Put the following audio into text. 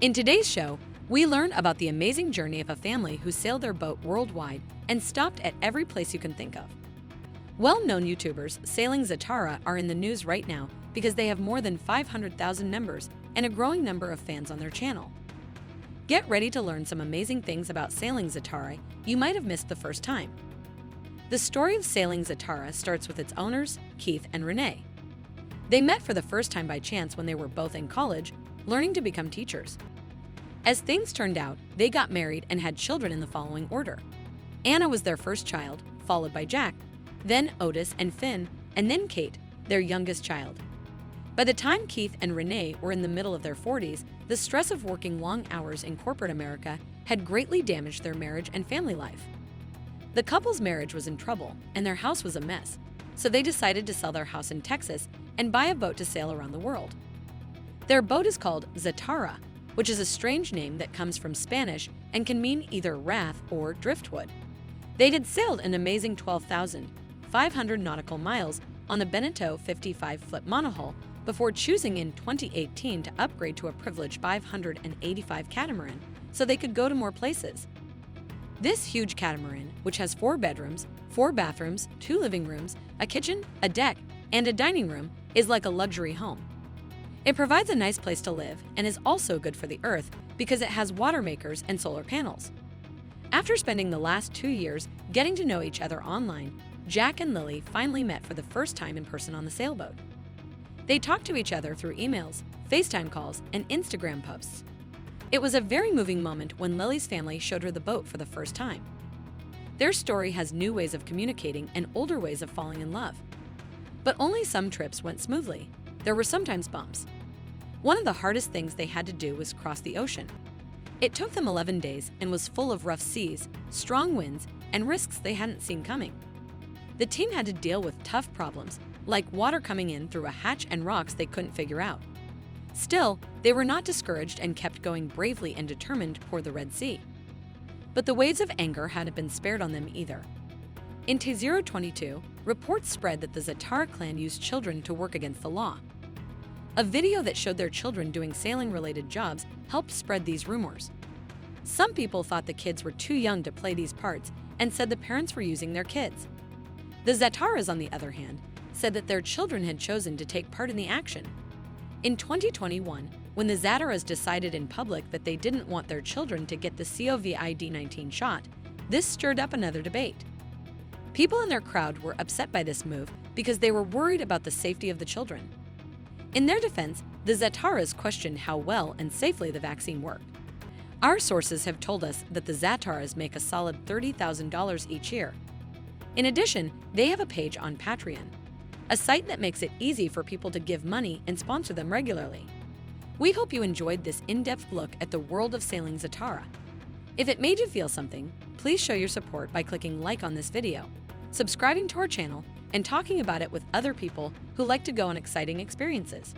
In today's show, we learn about the amazing journey of a family who sailed their boat worldwide and stopped at every place you can think of. Well-known YouTubers sailing Zatara are in the news right now because they have more than 500,000 members and a growing number of fans on their channel. Get ready to learn some amazing things about sailing Zatara you might have missed the first time. The story of sailing Zatara starts with its owners, Keith and Renee. They met for the first time by chance when they were both in college, learning to become teachers. As things turned out, they got married and had children in the following order. Anna was their first child, followed by Jack, then Otis and Finn, and then Kate, their youngest child. By the time Keith and Renee were in the middle of their 40s, the stress of working long hours in corporate America had greatly damaged their marriage and family life. The couple's marriage was in trouble, and their house was a mess, so they decided to sell their house in Texas and buy a boat to sail around the world. Their boat is called Zatara, which is a strange name that comes from Spanish and can mean either wrath or driftwood. They had sailed an amazing 12,500 nautical miles on a Beneteau 55-foot monohull before choosing in 2018 to upgrade to a privileged 585 catamaran so they could go to more places. This huge catamaran, which has 4 bedrooms, 4 bathrooms, 2 living rooms, a kitchen, a deck, and a dining room, is like a luxury home. It provides a nice place to live and is also good for the earth because it has water makers and solar panels. After spending the last 2 years getting to know each other online, Jack and Lily finally met for the first time in person on the sailboat. They talked to each other through emails, FaceTime calls, and Instagram posts. It was a very moving moment when Lily's family showed her the boat for the first time. Their story has new ways of communicating and older ways of falling in love. But only some trips went smoothly. There were sometimes bumps. One of the hardest things they had to do was cross the ocean. It took them 11 days and was full of rough seas, strong winds, and risks they hadn't seen coming. The team had to deal with tough problems, like water coming in through a hatch and rocks they couldn't figure out. Still, they were not discouraged and kept going bravely and determined toward the Red Sea. But the waves of anger hadn't been spared on them either. In 2022, reports spread that the Zatara clan used children to work against the law. A video that showed their children doing sailing-related jobs helped spread these rumors. Some people thought the kids were too young to play these parts and said the parents were using their kids. The Zataras, on the other hand, said that their children had chosen to take part in the action. In 2021, when the Zataras decided in public that they didn't want their children to get the COVID-19 shot, this stirred up another debate. People in their crowd were upset by this move because they were worried about the safety of the children. In their defense, the Zataras questioned how well and safely the vaccine worked. Our sources have told us that the Zataras make a solid $30,000 each year. In addition, they have a page on Patreon, a site that makes it easy for people to give money and sponsor them regularly. We hope you enjoyed this in-depth look at the world of sailing Zatara. If it made you feel something, please show your support by clicking like on this video, subscribing to our channel, and talking about it with other people who like to go on exciting experiences.